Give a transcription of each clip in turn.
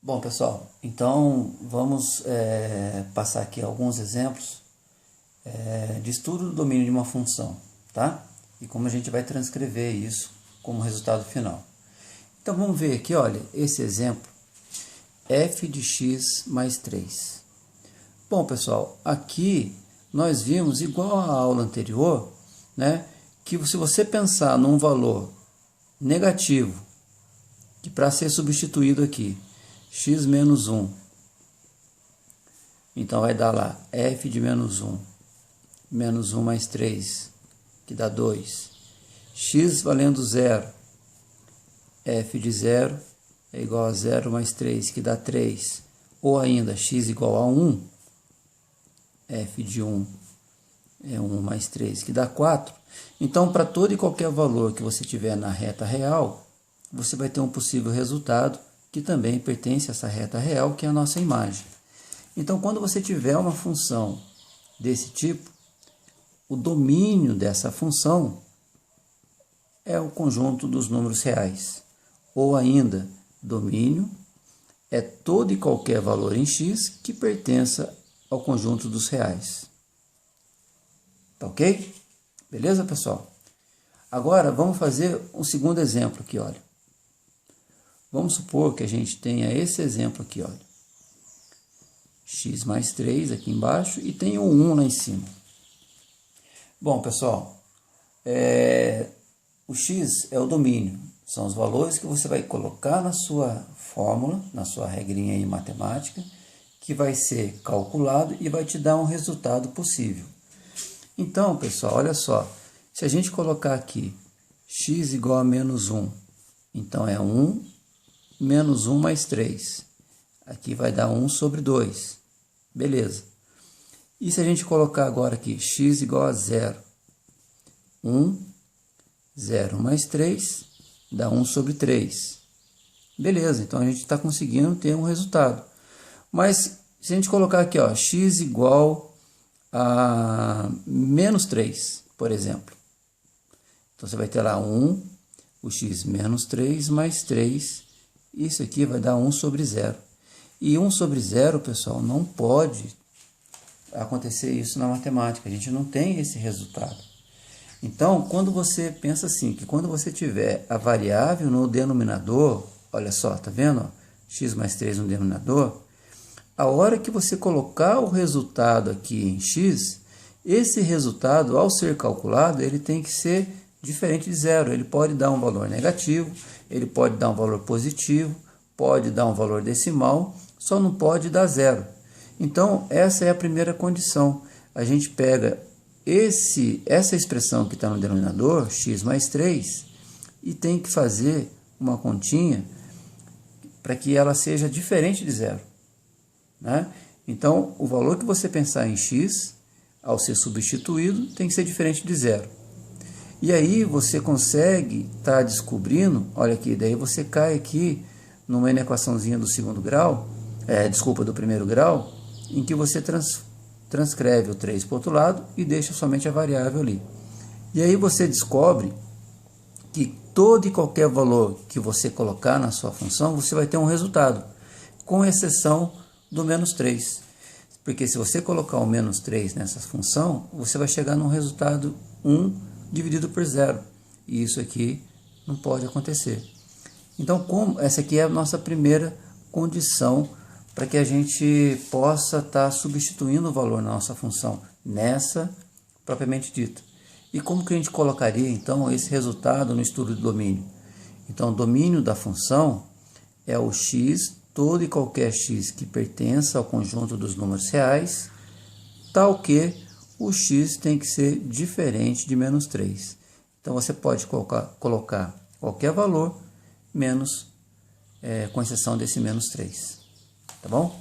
Bom, pessoal, então vamos passar aqui alguns exemplos de estudo do domínio de uma função, tá? E como a gente vai transcrever isso como resultado final. Então vamos ver aqui, olha, esse exemplo, f de x mais 3. Bom, pessoal, aqui nós vimos, igual à aula anterior, né, que se você pensar num valor negativo, que para ser substituído aqui, x menos 1, então vai dar lá f de menos 1, menos 1 mais 3, que dá 2, x valendo 0, f de 0 é igual a 0 mais 3, que dá 3, ou ainda x igual a 1, f de 1 é 1 mais 3, que dá 4. Então, para todo e qualquer valor que você tiver na reta real, você vai ter um possível resultado que também pertence a essa reta real, que é a nossa imagem. Então, quando você tiver uma função desse tipo, o domínio dessa função é o conjunto dos números reais. Ou ainda, domínio é todo e qualquer valor em x que pertença ao conjunto dos reais. Tá ok? Beleza, pessoal? Agora, vamos fazer um segundo exemplo aqui, olha. Vamos supor que a gente tenha esse exemplo aqui, olha. X mais 3 aqui embaixo e tem um 1 lá em cima. Bom, pessoal, o x é o domínio. São os valores que você vai colocar na sua fórmula, na sua regrinha aí matemática, que vai ser calculado e vai te dar um resultado possível. Então, pessoal, olha só. Se a gente colocar aqui x igual a menos 1, então é 1 menos 1 mais 3. Aqui vai dar 1 sobre 2. Beleza. E se a gente colocar agora aqui x igual a 0? 1, 0 mais 3, dá 1 sobre 3. Beleza, então a gente está conseguindo ter um resultado. Mas se a gente colocar aqui, ó, x igual a menos 3, por exemplo. Então você vai ter lá 1, o x menos 3 mais 3. Isso aqui vai dar 1 sobre 0. E 1 sobre 0, pessoal, não pode acontecer isso na matemática. A gente não tem esse resultado. Então, quando você pensa assim, que quando você tiver a variável no denominador, olha só, tá vendo? Ó, x mais 3 no denominador, a hora que você colocar o resultado aqui em x, esse resultado, ao ser calculado, ele tem que ser diferente de zero. Ele pode dar um valor negativo, ele pode dar um valor positivo, pode dar um valor decimal, só não pode dar zero. Então, essa é a primeira condição. A gente pega essa expressão que está no denominador, x mais 3, e tem que fazer uma continha para que ela seja diferente de zero, né? Então, o valor que você pensar em x, ao ser substituído, tem que ser diferente de zero. E aí você consegue estar descobrindo, olha aqui, daí você cai aqui numa inequaçãozinha do segundo grau, do primeiro grau, em que você transcreve o 3 para o outro lado e deixa somente a variável ali. E aí você descobre que todo e qualquer valor que você colocar na sua função, você vai ter um resultado, com exceção do menos 3. Porque se você colocar o menos 3 nessa função, você vai chegar num resultado 1 dividido por 0. E isso aqui não pode acontecer. Então, essa aqui é a nossa primeira condição para que a gente possa estar substituindo o valor na nossa função, nessa propriamente dita. E como que a gente colocaria, então, esse resultado no estudo de domínio? Então, o domínio da função é o x, todo e qualquer x que pertença ao conjunto dos números reais, tal que o x tem que ser diferente de menos 3. Então, você pode colocar qualquer valor, menos, com exceção desse menos 3. Tá bom?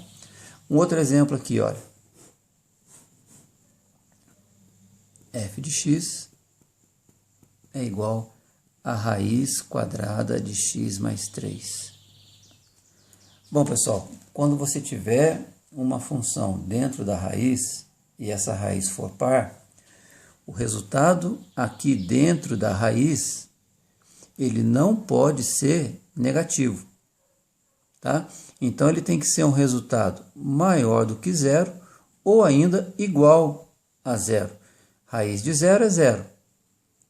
Um outro exemplo aqui, olha. F de x é igual a raiz quadrada de x mais 3. Bom, pessoal, quando você tiver uma função dentro da raiz, e essa raiz for par, o resultado aqui dentro da raiz, ele não pode ser negativo. tá? Então ele tem que ser um resultado maior do que zero ou ainda igual a zero. Raiz de zero é zero,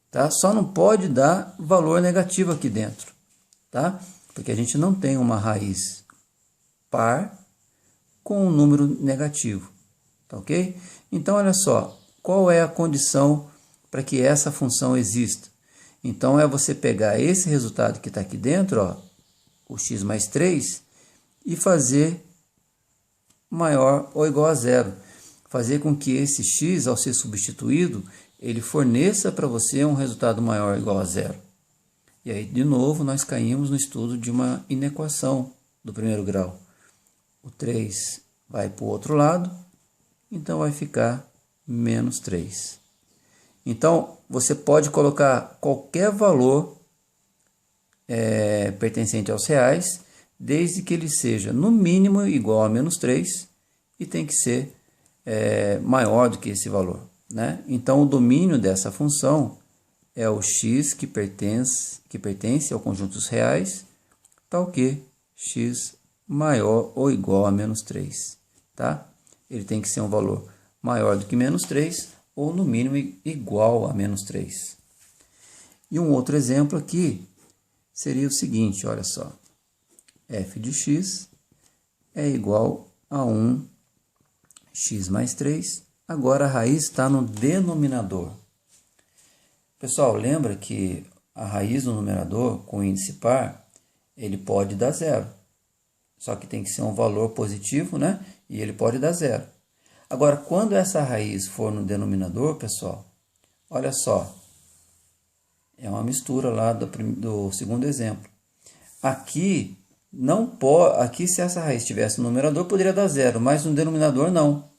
tá? Só não pode dar valor negativo aqui dentro, tá? Porque a gente não tem uma raiz par com um número negativo, tá ok? Então olha só, qual é a condição para que essa função exista? Então é você pegar esse resultado que está aqui dentro, ó, o x mais 3, e fazer maior ou igual a zero. Fazer com que esse x, ao ser substituído, ele forneça para você um resultado maior ou igual a zero. E aí, de novo, nós caímos no estudo de uma inequação do primeiro grau. O 3 vai para o outro lado, então vai ficar menos 3. Então, você pode colocar qualquer valor pertencente aos reais, desde que ele seja no mínimo igual a menos 3 e tem que ser maior do que esse valor, né? Então, o domínio dessa função é o x que pertence ao conjunto dos reais, tal que x maior ou igual a menos 3, tá? Ele tem que ser um valor maior do que menos 3 ou no mínimo igual a menos 3. E um outro exemplo aqui seria o seguinte, olha só. F de x é igual a 1x mais 3. Agora a raiz está no denominador. Pessoal, lembra que a raiz no numerador com índice par, ele pode dar zero. Só que tem que ser um valor positivo, né? E ele pode dar zero. Agora, quando essa raiz for no denominador, pessoal, olha só. É uma mistura lá do segundo exemplo. Aqui, se essa raiz estivesse no numerador, poderia dar zero, mas no denominador não.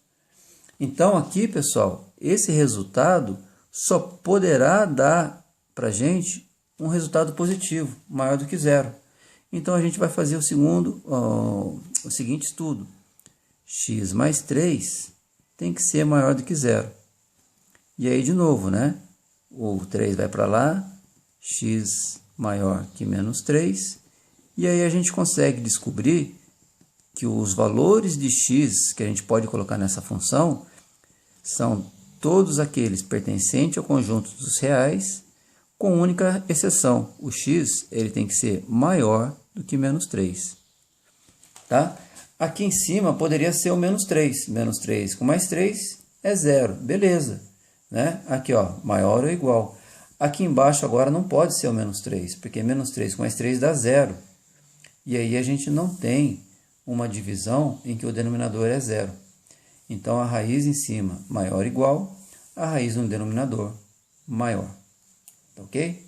Então, aqui, pessoal, esse resultado só poderá dar para a gente um resultado positivo, maior do que zero. Então, a gente vai fazer o seguinte estudo. X mais 3 tem que ser maior do que zero. E aí, de novo, né? O 3 vai para lá, x maior que menos 3. E aí a gente consegue descobrir que os valores de x que a gente pode colocar nessa função são todos aqueles pertencentes ao conjunto dos reais, com única exceção. O x ele tem que ser maior do que menos 3. Tá? Aqui em cima poderia ser o menos 3. Menos 3 com mais 3 é zero. Beleza. Né? Aqui, ó, maior ou igual. Aqui embaixo agora não pode ser o menos 3, porque menos 3 com mais 3 dá zero. E aí a gente não tem uma divisão em que o denominador é zero. Então a raiz em cima maior ou igual, a raiz no denominador maior. Ok?